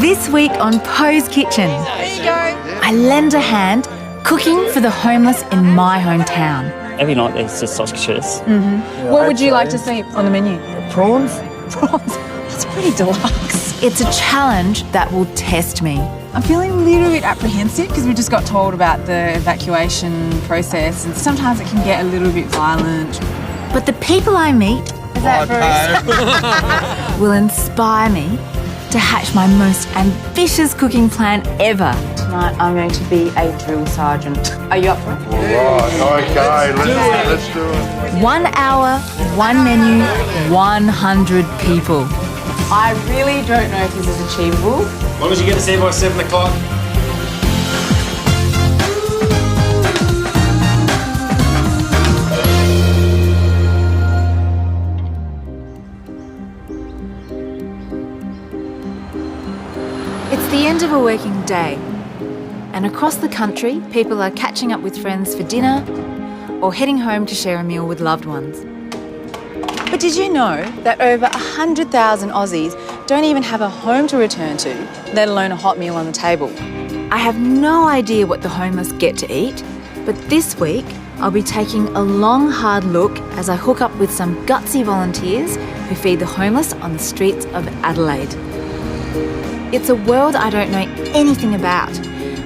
This week on Poe's Kitchen, There you go. I lend a hand cooking for the homeless in my hometown. Every night there's just sausages. What would you like to see on the menu? Prawns. Prawns. That's pretty deluxe. It's a challenge that will test me. I'm feeling a little bit apprehensive because we just got told about the evacuation process and sometimes it can get a little bit violent. But the people I meet will inspire me to hatch my most ambitious cooking plan ever. Tonight I'm going to be a drill sergeant. Are you up for it? Right, okay, let's do it. 1 hour, one menu, 100 people. I really don't know if this is achievable. As long as you get us there by 7 o'clock. It's the end of a working day, and across the country, people are catching up with friends for dinner or heading home to share a meal with loved ones. But did you know that over 100,000 Aussies don't even have a home to return to, let alone a hot meal on the table? I have no idea what the homeless get to eat, but this week I'll be taking a long, hard look as I hook up with some gutsy volunteers who feed the homeless on the streets of Adelaide. It's a world I don't know anything about.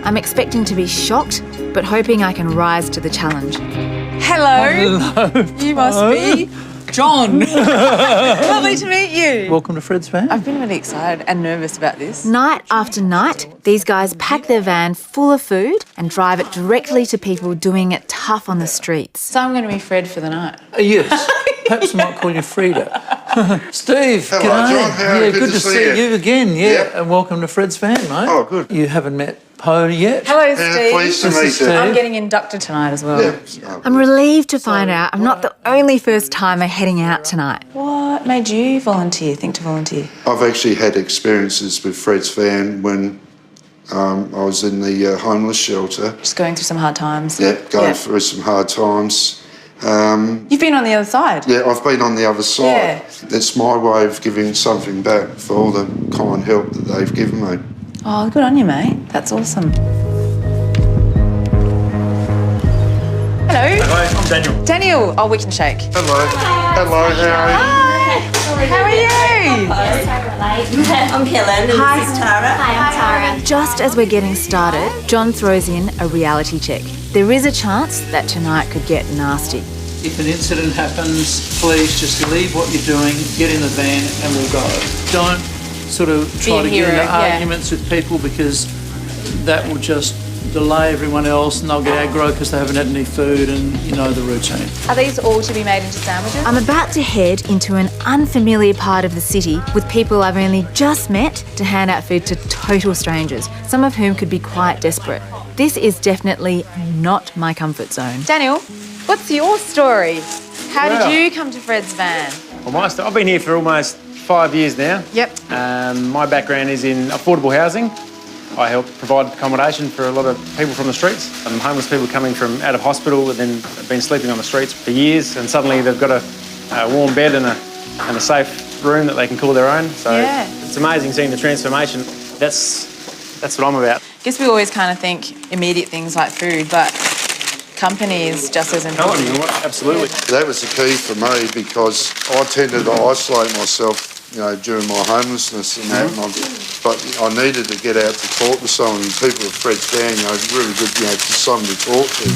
I'm expecting to be shocked, but hoping I can rise to the challenge. Hello. You must be John. Lovely to meet you. Welcome to Fred's Van. I've been really excited and nervous about this. Night after night, these guys pack their van full of food and drive it directly to people doing it tough on the streets. So I'm going to be Fred for the night. Yes. Perhaps I might call you Frida. Steve, Hello, g'day. John. How are you? Good to see you again. Yeah, Yep. and welcome to Fred's Van, mate. Oh, good. You haven't met Poe yet? Hello, Yeah, Steve. pleased to This is meet you. Steve. I'm getting inducted tonight as well. Yeah. I'm relieved to find out I'm not the only first-timer heading out tonight. What made you think to volunteer? I've actually had experiences with Fred's Van when I was in the homeless shelter. Just going through some hard times. Yeah, going through some hard times. You've been on the other side. Yeah, I've been on the other side. Yeah. It's my way of giving something back for all the kind help that they've given me. Oh, good on you, mate. That's awesome. Hello. Hello, I'm Daniel. Daniel. Oh, we can shake. Hello. Hello, how are you? How are you? I'm Helen and this is Tara. Hi, I'm Tara. Just as we're getting started, John throws in a reality check. There is a chance that tonight could get nasty. If an incident happens, please just leave what you're doing, get in the van and we'll go. Don't sort of try a to hero, get into yeah. arguments with people because that will just delay everyone else and they'll get aggro because they haven't had any food and you know the routine. Are these all to be made into sandwiches? I'm about to head into an unfamiliar part of the city with people I've only just met to hand out food to total strangers, some of whom could be quite desperate. This is definitely not my comfort zone. Daniel, what's your story? How Well- did you come to Fred's Van? Well, I've been here for almost 5 years now. Yep. My background is in affordable housing. I help provide accommodation for a lot of people from the streets. Homeless people coming from out of hospital and then have been sleeping on the streets for years and suddenly they've got a warm bed and a safe room that they can call their own. So Yeah. it's amazing seeing the transformation. That's what I'm about. I guess we always kind of think immediate things like food, but company is just as important. You know what? Absolutely. That was the key for me because I tended to isolate myself, during my homelessness and that. But I needed to get out to talk to someone. People at Fred's Van, really good, for someone to talk to.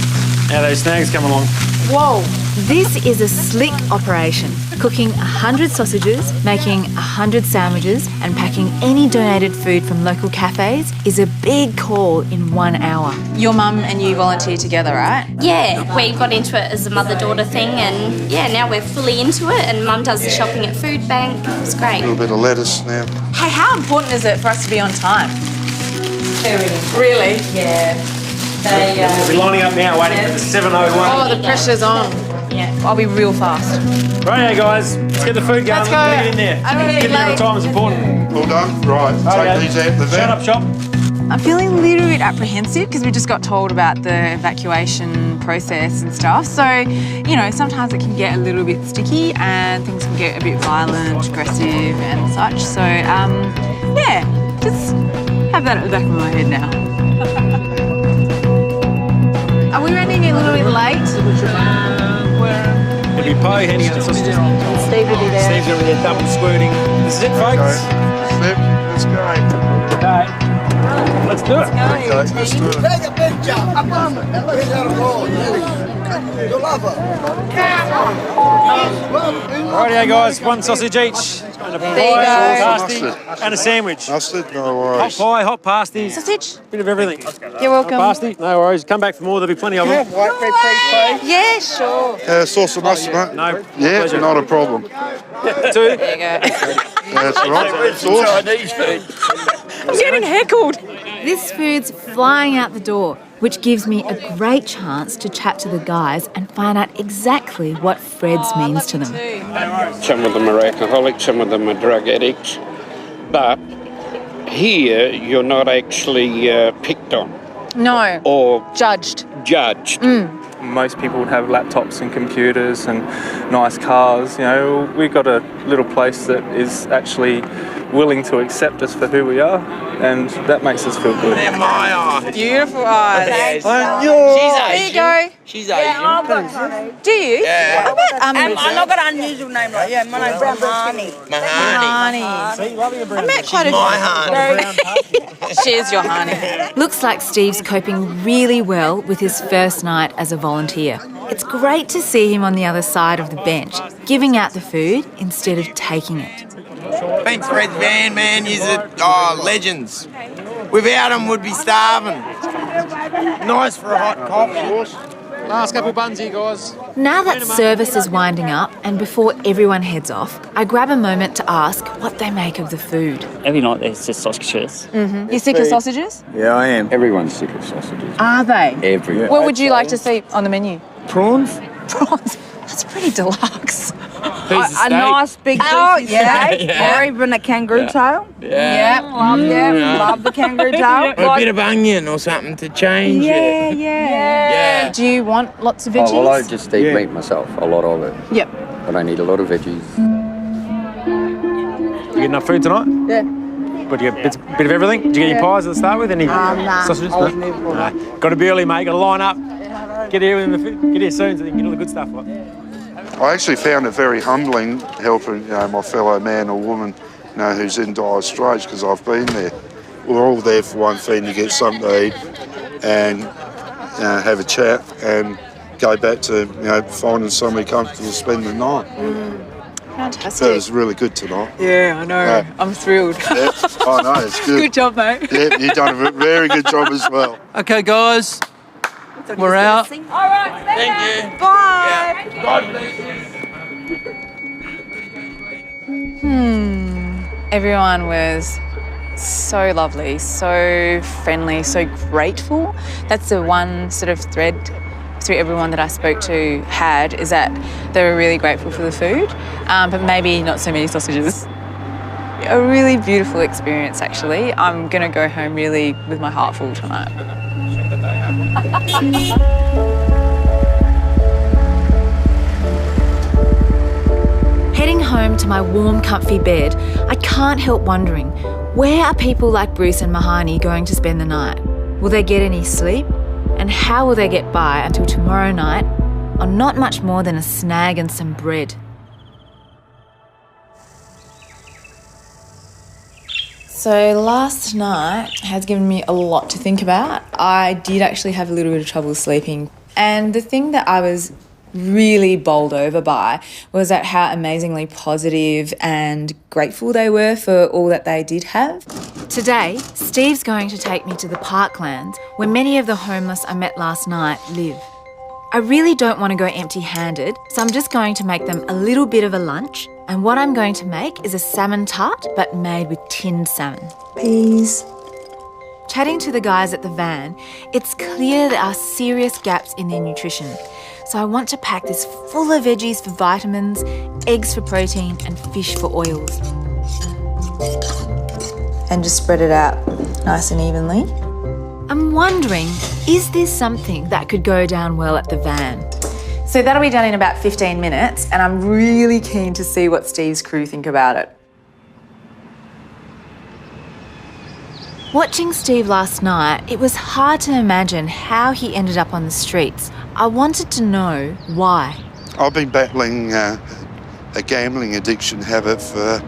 How those snags come along. Whoa! This is a slick operation. Cooking 100 sausages, making 100 sandwiches and packing any donated food from local cafes is a big call in 1 hour. Your mum and you volunteer together, right? Yeah, we got into it as a mother-daughter thing and now we're fully into it and Mum does the shopping at Food Bank. It's A great. little bit of lettuce now. Hey, how important is it for us to be on time? Very. Really? Yeah. They, We're lining up now waiting for the 7:01. Oh, the pressure's on. yeah. I'll be real fast. Right, guys, let's get the food going. Let's go. Get in there. I'm gonna be Getting there on late. time is important. All done? Right, Okay. take these out the van. Shut up shop. I'm feeling a little bit apprehensive because we just got told about the evacuation process and stuff. So, sometimes it can get a little bit sticky and things can get a bit violent, aggressive and such. So, Just have that at the back of my head now. Are we running a little bit late? It'll be Poe handing out the sausages. Steve will be there. Steve's over there double squirting. This is it, folks. Step, let's go. Okay. Let's do it. Okay, let's do it. Take a picture. I promise. Here's our roll. You'll love her. Rightio, guys. One sausage each. And a pie, pasty, and a sandwich. Mustard, no Hot worries. pie, hot pasty. Sausage? Bit of everything. You're welcome. Pasty, no worries. Come back for more. There'll be plenty of them. White bread, please. Yeah, sure. Sauce and mustard, mate? No. Yeah, Pleasure. not a problem. 2. There you go. That's right. Sauce. Chinese food. I'm getting heckled. This food's flying out the door, which gives me a great chance to chat to the guys and find out exactly what Fred's means to them. Some of them are alcoholics, some of them are drug addicts. But here, you're not actually picked on No. or Judged. judged. Most people would have laptops and computers and nice cars. You know, we've got a little place that is actually willing to accept us for who we are, and that makes us feel good. They're my eyes. Beautiful eyes. She's There you go. She's Asian. Do you? Yeah. What about I'm not got an unusual name like yeah, my name's Mahani. Mahani. I met quite a My honey. She is your honey. Looks like Steve's coping really well with his first night as a volunteer. It's great to see him on the other side of the bench, giving out the food instead of taking it. Thanks, Fred's van, man. You're legends. Without them, we'd be starving. Nice for a hot coffee. Last couple buns here, guys. Now that service is winding up and before everyone heads off, I grab a moment to ask what they make of the food. Every night there's just sausages. You sick of sausages? Yeah, I am. Everyone's sick of sausages. Are they? Everyone. What would you like to see on the menu? Prawns? Prawns. That's pretty deluxe. A nice big juicy steak, or even a kangaroo tail. Yeah. Love the kangaroo tail. Or a bit of onion or something to change it. Yeah. Do you want lots of veggies? Oh, well, I just eat meat myself, a lot of it. Yep. I don't eat a lot of veggies. You get enough food tonight? Yeah. But you get a bit of everything? Did you get your pies at the start with? Any sausages? No. Got to be early, mate. Got to line up. Get here within the food. Get here soon so you can get all the good stuff. I actually found it very humbling helping, my fellow man or woman, who's in dire straits, because I've been there. We're all there for one thing, to get something to eat and have a chat and go back to finding somewhere comfortable to spend the night. Fantastic. So it was really good tonight. Yeah, I know. Yeah. I'm thrilled. Yeah, I know, it's good. Good job, mate. Yeah, you've done a very good job as well. Okay, guys, we're out. Thank you. Bye. Yeah. God bless you. Everyone was so lovely, so friendly, so grateful. That's the one sort of thread through everyone that I spoke to had, is that they were really grateful for the food, but maybe not so many sausages. A really beautiful experience, actually. I'm going to go home really with my heart full tonight. Heading home to my warm, comfy bed, I can't help wondering, where are people like Bruce and Mahani going to spend the night? Will they get any sleep? And how will they get by until tomorrow night on not much more than a snag and some bread? So last night has given me a lot to think about. I did actually have a little bit of trouble sleeping. And the thing that I was really bowled over by was at how amazingly positive and grateful they were for all that they did have. Today, Steve's going to take me to the parklands where many of the homeless I met last night live. I really don't want to go empty-handed, so I'm just going to make them a little bit of a lunch, and what I'm going to make is a salmon tart, but made with tinned salmon. Please. Chatting to the guys at the van, it's clear there are serious gaps in their nutrition. So I want to pack this full of veggies for vitamins, eggs for protein, and fish for oils. And just spread it out nice and evenly. I'm wondering, is this something that could go down well at the van? So that'll be done in about 15 minutes, and I'm really keen to see what Steve's crew think about it. Watching Steve last night, it was hard to imagine how he ended up on the streets. I wanted to know why. I've been battling a gambling addiction habit for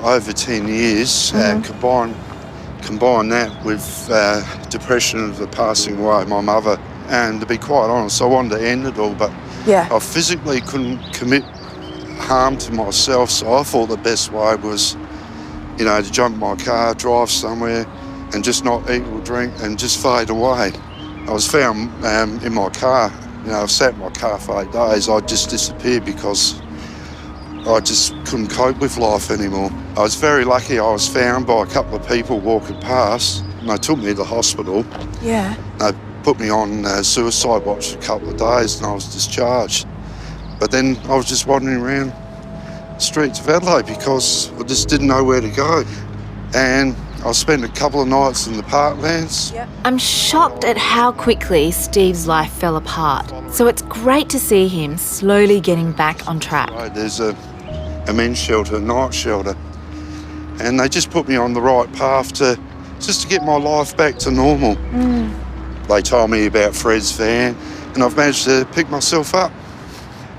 over 10 years. Combine that with depression of the passing away of my mother. And to be quite honest, I wanted to end it all, but I physically couldn't commit harm to myself, so I thought the best way was, you know, to jump in my car, drive somewhere and just not eat or drink and just fade away. I was found in my car. You know, I sat in my car for 8 days. I just disappeared because I just couldn't cope with life anymore. I was very lucky. I was found by a couple of people walking past and they took me to the hospital. Yeah. They put me on suicide watch for a couple of days and I was discharged. But then I was just wandering around the streets of Adelaide because I just didn't know where to go. And I spent a couple of nights in the parklands. I'm shocked at how quickly Steve's life fell apart. So it's great to see him slowly getting back on track. There's a men's shelter, a night shelter. And they just put me on the right path to get my life back to normal. They told me about Fred's van and I've managed to pick myself up.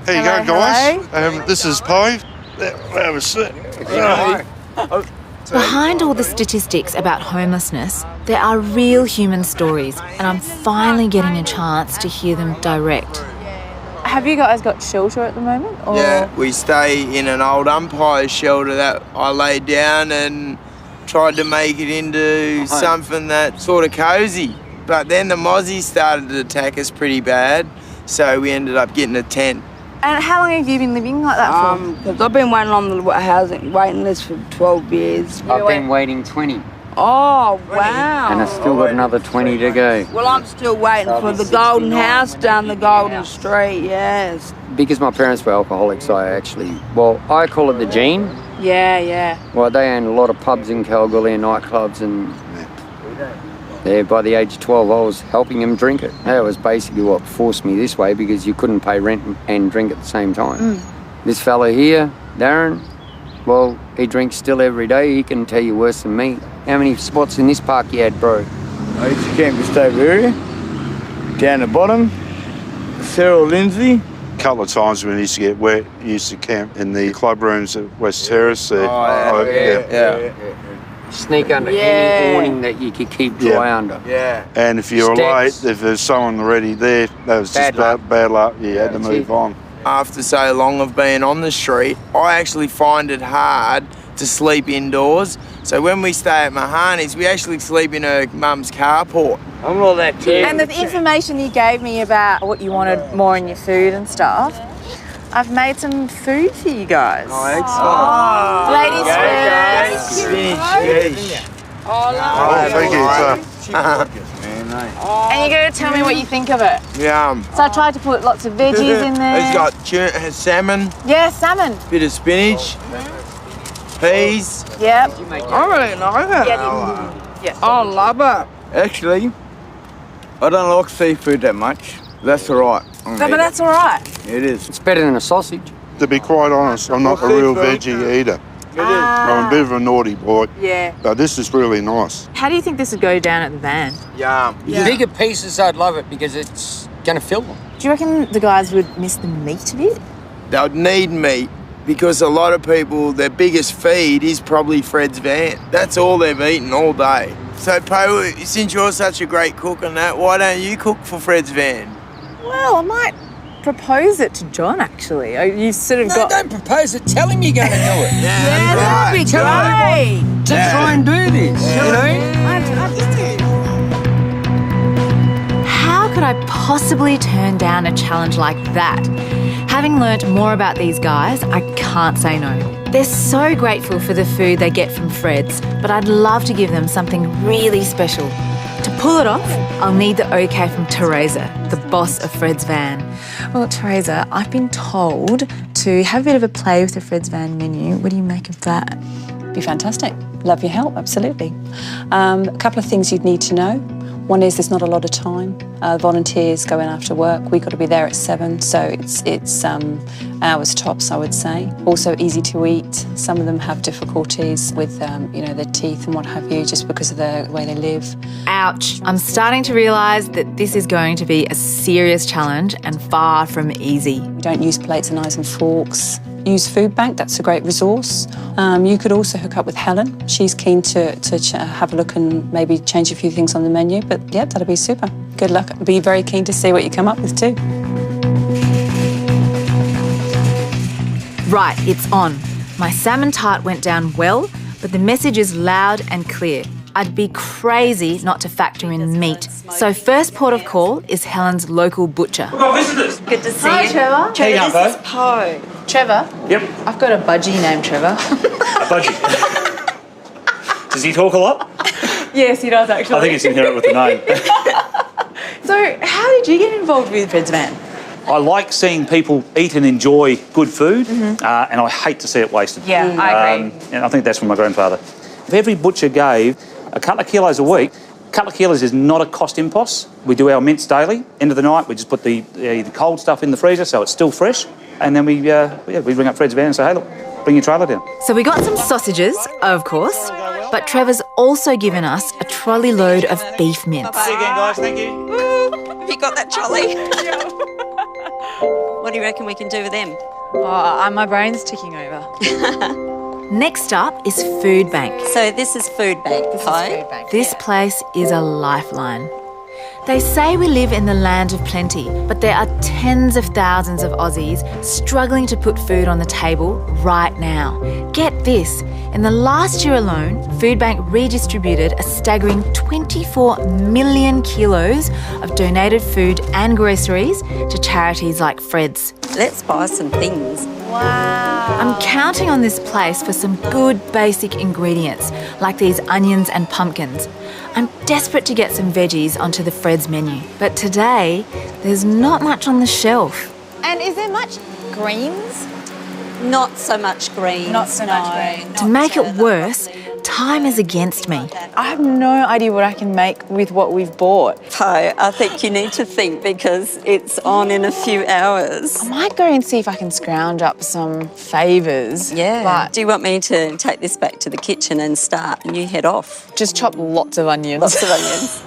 How you going, guys? This is Poe. That was it. Behind all the statistics about homelessness, there are real human stories, and I'm finally getting a chance to hear them direct. Have you guys got shelter at the moment? Or? Yeah, we stay in an old umpire shelter that I laid down and tried to make it into something that's sort of cosy. But then the mozzies started to attack us pretty bad, so we ended up getting a tent. And how long have you been living like that for? Because I've been waiting on the housing waiting list for 12 years. I've been waiting 20. Oh, wow. And I've still got another 20 to go. Well, I'm still waiting for the golden house down the Golden Street, yes. Because my parents were alcoholics, I call it the gene. Yeah. Well, they owned a lot of pubs in Kalgoorlie and nightclubs, and by the age of 12, I was helping them drink it. That was basically what forced me this way, because you couldn't pay rent and drink at the same time. This fella here, Darren, well, he drinks still every day. He can tell you worse than me. How many spots in this park you had, bro? I used to camp with Steve area, down the bottom, Cyril Lindsay. A couple of times when we used to get wet, we used to camp in the club rooms at West Terrace there. Yeah. Sneak under any awning that you could keep dry under. Yeah. And if you were late, if there's someone already there, that was just bad luck. You had to move on. After so long of being on the street, I actually find it hard to sleep indoors. So when we stay at Mahani's, we actually sleep in her mum's carport. I'm not that too. And the information you gave me about what you wanted more in your food and stuff, I've made some food for you guys. Oh, excellent. Ladies first. Thank you. And you're going to tell me what you think of it. Yum. So I tried to put lots of veggies in there. It's got salmon. Yeah, salmon. Bit of spinach. Peas. Yep. I really like it. I love it. Actually, I don't like seafood that much. That's all right. No, but that's all right. It is. It's better than a sausage. To be quite honest, I'm not a real veggie eater. I'm a bit of a naughty boy. Yeah. But this is really nice. How do you think this would go down at the van? Yum. Bigger pieces, I'd love it, because it's going to fill them. Do you reckon the guys would miss the meat a bit? They'd need meat because a lot of people, their biggest feed is probably Fred's van. That's all they've eaten all day. So, Poe, since you're such a great cook and that, why don't you cook for Fred's van? Well, I might propose it to John, actually. You sort of got... don't propose it. Tell him you're going to do it. That would be great. To try and do this, you know? How could I possibly turn down a challenge like that? Having learnt more about these guys, I can't say no. They're so grateful for the food they get from Fred's, but I'd love to give them something really special. To pull it off, I'll need the okay from Teresa, the boss of Fred's van. Well, Teresa, I've been told to have a bit of a play with the Fred's van menu. What do you make of that? Be fantastic. Love your help, absolutely. A couple of things you'd need to know. One is there's not a lot of time. Volunteers go in after work. We've got to be there at 7, so it's hours tops, I would say. Also easy to eat. Some of them have difficulties with, their teeth and what have you, just because of the way they live. Ouch. I'm starting to realise that this is going to be a serious challenge and far from easy. We don't use plates and knives and forks. Use Food Bank, that's a great resource. You could also hook up with Helen. She's keen to have a look and maybe change a few things on the menu, but yeah, that'll be super. Good luck. I'll be very keen to see what you come up with too. Right, it's on. My salmon tart went down well, but the message is loud and clear. I'd be crazy not to factor in meat. So first port of call is Helen's local butcher. We've got visitors. Good to see Hi, you. Trevor. Trevor, this is Poe. Trevor? Yep. I've got a budgie named Trevor. A budgie. Does he talk a lot? Yes, he does actually. I think it's inherent with the name. So how did you get involved with Fred's Van? I like seeing people eat and enjoy good food, and I hate to see it wasted. Yeah, I agree. And I think that's from my grandfather. If every butcher gave a couple of kilos a week, a couple of kilos is not a cost impos. We do our mince daily. End of the night, we just put the cold stuff in the freezer so it's still fresh, and then we ring up Fred's Van and say, hey, look, bring your trailer down. So we got some sausages, of course, but Trevor's also given us a trolley load of beef mince. See you again, guys. Thank you. Have you got that trolley? What do you reckon we can do with them? Oh, my brain's ticking over. Next up is Food Bank. So this is Food Bank, Poe. This place is a lifeline. They say we live in the land of plenty, but there are tens of thousands of Aussies struggling to put food on the table right now. Get this, in the last year alone, Food Bank redistributed a staggering 24 million kilos of donated food and groceries to charities like Fred's. Let's buy some things. Wow. I'm counting on this place for some good basic ingredients, like these onions and pumpkins. I'm desperate to get some veggies onto the Fred's menu, but today there's not much on the shelf. And is there much greens? Not so much greens. Not so much greens. To make it worse, time is against me. I have no idea what I can make with what we've bought. Poe, I think you need to think because it's on in a few hours. I might go and see if I can scrounge up some favours. Yeah. But do you want me to take this back to the kitchen and start and you head off? Just chop lots of onions. Lots of onions.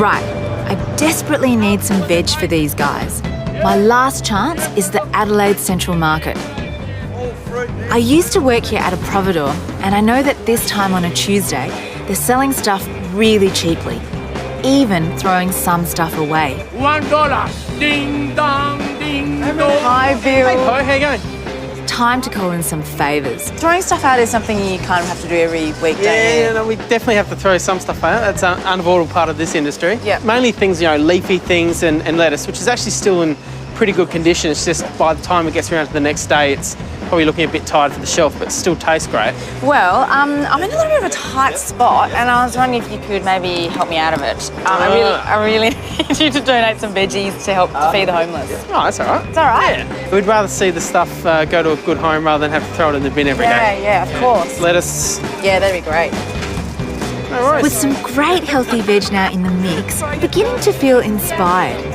Right, I desperately need some veg for these guys. My last chance is the Adelaide Central Market. I used to work here at a providor, and I know that this time on a Tuesday, they're selling stuff really cheaply, even throwing some stuff away. $1. Ding dong, ding dong. Hi, Bill. Hey, Poe, how you going? Time to call in some favours. Throwing stuff out is something you kind of have to do every week, Yeah, don't you? no, we definitely have to throw some stuff out. That's an unavoidable part of this industry. Yeah. Mainly things, leafy things and lettuce, which is actually still in pretty good condition. It's just by the time it gets around to the next day, it's probably looking a bit tired for the shelf, but still tastes great. Well, I'm in a little bit of a tight spot, and I was wondering if you could maybe help me out of it. I really need you to donate some veggies to help feed the homeless. Oh, that's all right. It's all right. Yeah. We'd rather see the stuff go to a good home rather than have to throw it in the bin every day. Yeah, of course. Lettuce. Yeah, that'd be great. No worries. With some great healthy veg now in the mix, beginning to feel inspired.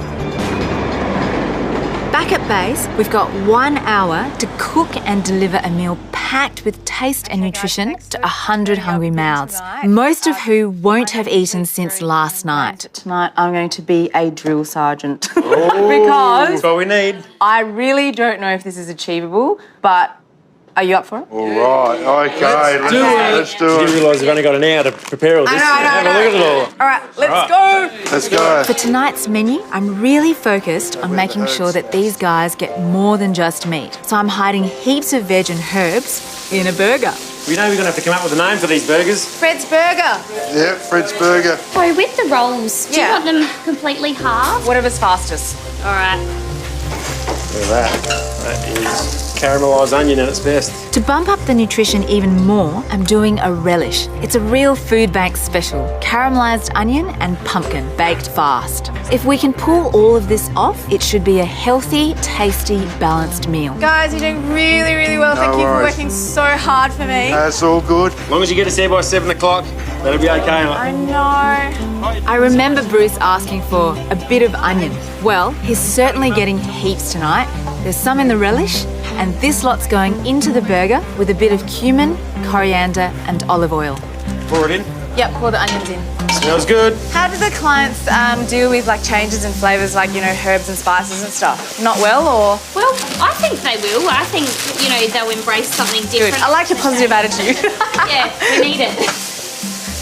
Back at base, we've got 1 hour to cook and deliver a meal packed with taste and nutrition to 100 hungry mouths, most of who won't have eaten since last night. Tonight, I'm going to be a drill sergeant. Oh, because that's what we need. I really don't know if this is achievable, but are you up for it? All right, okay, let's do You it. realise we've only got an hour to prepare all this. Have a look at it all. All right, let's go. Let's go. For tonight's menu, I'm really focused on making sure that these guys get more than just meat. So I'm hiding heaps of veg and herbs in a burger. We know we're going to have to come up with a name for these burgers. Fred's Burger. Yeah, Fred's Burger. So with the rolls, do you Yeah. want them completely halved? Whatever's fastest. All right. Look at that. That is caramelised onion at its best. To bump up the nutrition even more, I'm doing a relish. It's a real Food Bank special, caramelised onion and pumpkin baked fast. If we can pull all of this off, it should be a healthy, tasty, balanced meal. Guys, you're doing really, really well. No Thank you for worries. working so hard for me. That's all good. As long as you get us there by 7 o'clock, that'll be okay. I know. I remember Bruce asking for a bit of onion. Well, he's certainly getting heaps tonight. There's some in the relish, and this lot's going into the burger with a bit of cumin, coriander, and olive oil. Pour it in. Yep, pour the onions in. Smells good. How do the clients deal with like changes in flavours, like, you know, herbs and spices and stuff? Not well, or? Well, I think they will. I think, you know, they'll embrace something different. Good. I like your positive attitude. Yeah, we need it.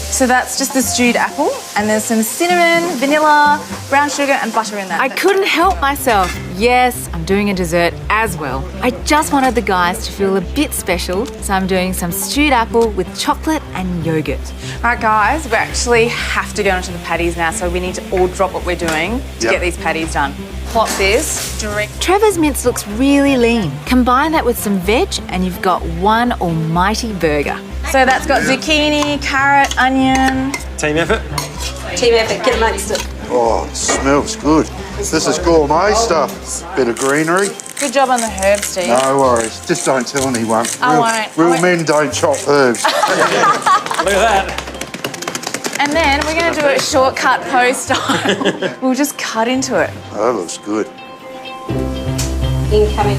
So that's just the stewed apple, and there's some cinnamon, vanilla, brown sugar, and butter in that. I couldn't help myself. Yes, I'm doing a dessert as well. I just wanted the guys to feel a bit special, so I'm doing some stewed apple with chocolate and yogurt. Right, guys, we actually have to go into the patties now, so we need to all drop what we're doing to Yep. get these patties done. Plot this direct. Trevor's mince looks really lean. Combine that with some veg and you've got one almighty burger. So that's got zucchini, carrot, onion. Team effort. Team effort, get amongst it. Oh, it smells good. This is gourmet stuff. Bit of greenery. Good job on the herbs, Steve. No worries. Just don't tell anyone. I won't. Real men don't chop herbs. Look at that. And then we're going to do it shortcut post style. We'll just cut into it. Oh, that looks good. Incoming.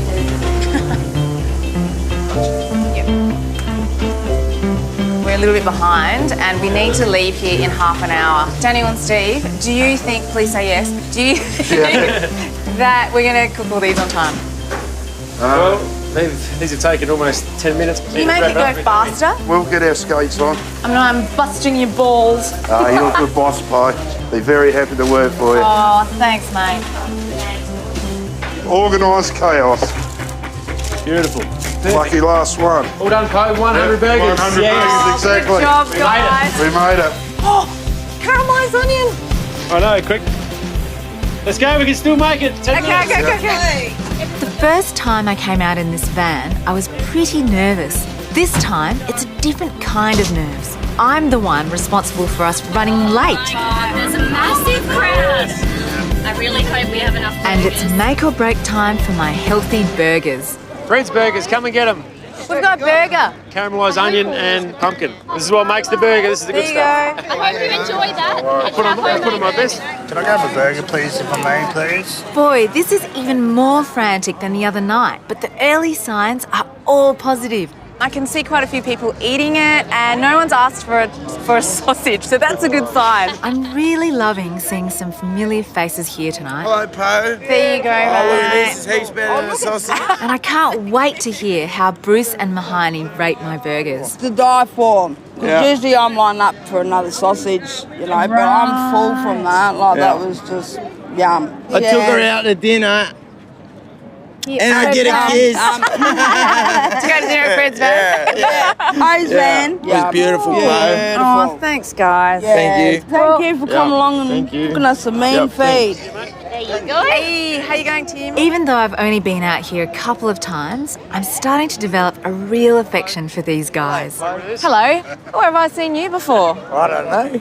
We're a little bit behind and we need to leave here in half an hour. Daniel and Steve, do you think, please say yes, do you think that we're going to cook all these on time? Well, these have taken almost 10 minutes. Can you make it go faster? We'll get our skates on. I'm busting your balls. You're a good boss, Pi. Be very happy to work for you. Oh, thanks, mate. Organised chaos. Beautiful. Lucky last one. All done, Poe. 100 burgers. 100 Yes. burgers, exactly. Good job, guys. We made it. Oh, caramelised onion. I know, quick. Let's go, we can still make it. 10 minutes. Okay. The first time I came out in this van, I was pretty nervous. This time, it's a different kind of nerves. I'm the one responsible for us running late. Oh, there's a massive crowd. I really hope we have enough burgers. And it's make or break time for my healthy burgers. Fred's Burgers, come and get them. We've got burger. Caramelised onion and pumpkin. This is what makes the burger. This is the good stuff. I hope you enjoy that. I put on my best. Can I grab a burger, please, if I may, please? Boy, this is even more frantic than the other night, but the early signs are all positive. I can see quite a few people eating it and no one's asked for a sausage, so that's a good sign. I'm really loving seeing some familiar faces here tonight. Hello, Poe. There you go, mate. This is heaps better than a sausage. And I can't wait to hear how Bruce and Mahoney rate my burgers. To die for. 'Cause Yeah. usually I'm lining up for another sausage, you know, but I'm full from that. Like, that was just yum. I took her out to dinner. And I get a kiss. To go to dinner at Fred's van. How's van? It was beautiful, Poe. Oh, thanks, guys. Thank you. Thank you for coming along and thank you. cooking us a mean feed. There you go. Hey, how you going, Tim? Even though I've only been out here a couple of times, I'm starting to develop a real affection for these guys. Hello. Where have I seen you before? I don't know.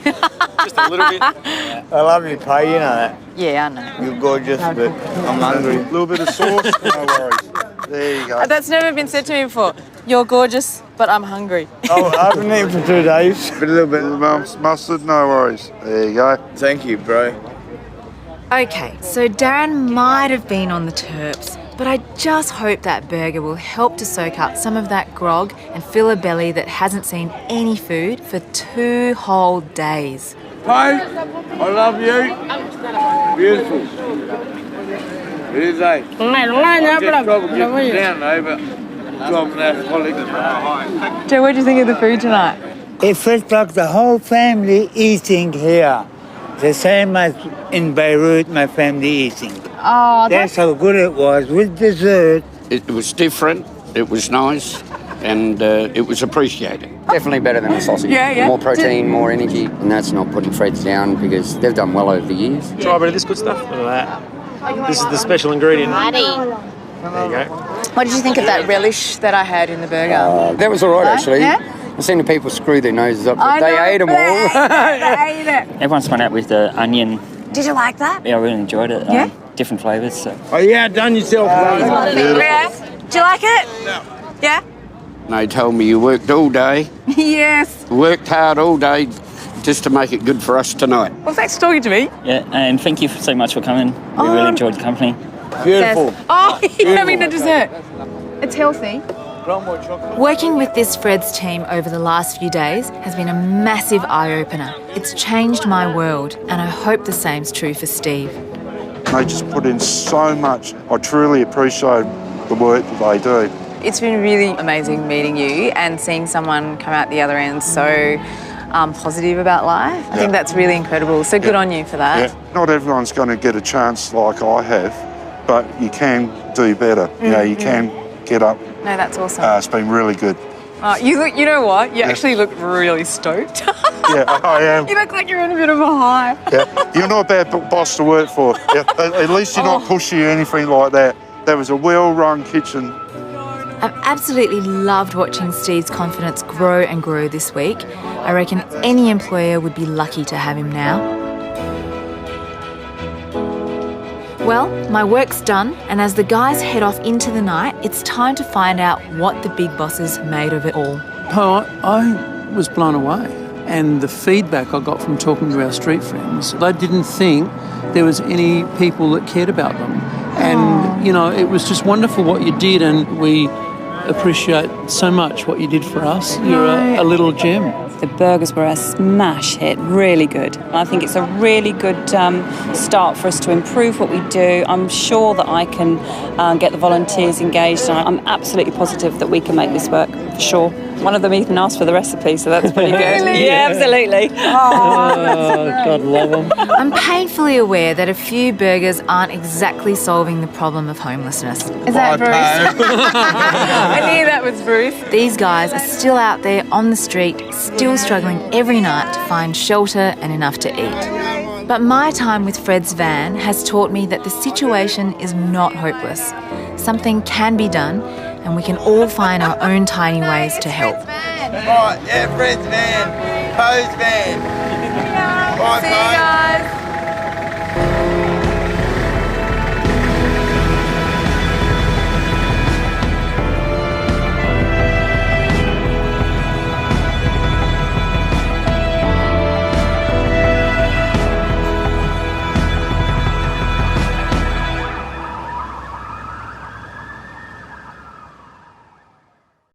Just a little bit. I love you, Pi, you know that. Yeah, I know. You're gorgeous, but I'm hungry. A little bit of sauce, no worries. There you go. That's never been said to me before. You're gorgeous, but I'm hungry. Oh, I haven't eaten for 2 days. But a little bit of mustard, no worries. There you go. Thank you, bro. Okay, so Darren might have been on the terps, but I just hope that burger will help to soak up some of that grog and fill a belly that hasn't seen any food for 2 whole days. Pi, I love you. Beautiful. It is, eh? I'm just trouble getting down, though, but I'm an alcoholic. Joe, what do you think of the food tonight? It felt like the whole family eating here. The same as in Beirut, my family eating. Oh, That's how good it was with dessert. It was different, it was nice, and it was appreciated. Definitely better than a sausage. Yeah. More protein, more energy, and that's not putting Fred's down because they've done well over the years. Try a bit of this good stuff. Look at that. This is the special ingredient. There you go. What did you think of that relish that I had in the burger? That was all right, actually. Yeah? I've seen the people screw their noses up, but I they know, ate them all. They ate it. Everyone's gone out with the onion Did you like that? Yeah, I really enjoyed it. Yeah? Different flavours. So. Oh, yeah, done yourself. Yeah. Do you like it? No. Yeah? They told me you worked all day, Yes. worked hard all day just to make it good for us tonight. Well, thanks for talking to me. Yeah, and thank you so much for coming. We really enjoyed the company. Beautiful. Oh, you're having the dessert. It's healthy. Working with this Fred's team over the last few days has been a massive eye-opener. It's changed my world, and I hope the same's true for Steve. They just put in so much. I truly appreciate the work that they do. It's been really amazing meeting you and seeing someone come out the other end so positive about life. I think that's really incredible. So good on you for that. Yeah. Not everyone's going to get a chance like I have, but you can do better. You know, you can get up. No, that's awesome. It's been really good. You know what? You actually look really stoked. Yeah, I am. You look like you're in a bit of a high. Yeah. You're not a bad boss to work for. Yeah. At least you're not pushy or anything like that. That was a well-run kitchen. I've absolutely loved watching Steve's confidence grow and grow this week. I reckon any employer would be lucky to have him now. Well, my work's done, and as the guys head off into the night, it's time to find out what the big bosses made of it all. Oh, I was blown away. And the feedback I got from talking to our street friends, they didn't think there was any people that cared about them. And, you know, it was just wonderful what you did, and we appreciate so much what you did for us. You're a little gem. The burgers were a smash hit, really good. I think it's a really good start for us to improve what we do. I'm sure that I can get the volunteers engaged, and I'm absolutely positive that we can make this work, for sure. One of them even asked for the recipe, so that's pretty good. Really? Yeah, absolutely. God love them. I'm painfully aware that a few burgers aren't exactly solving the problem of homelessness. Is that Bruce? I knew that was Bruce. These guys are still out there on the street, still struggling every night to find shelter and enough to eat. But my time with Fred's van has taught me that the situation is not hopeless. Something can be done, and we can all find our own tiny ways to help. Right, yeah, Fred's van, Poe's van. Bye, See you guys.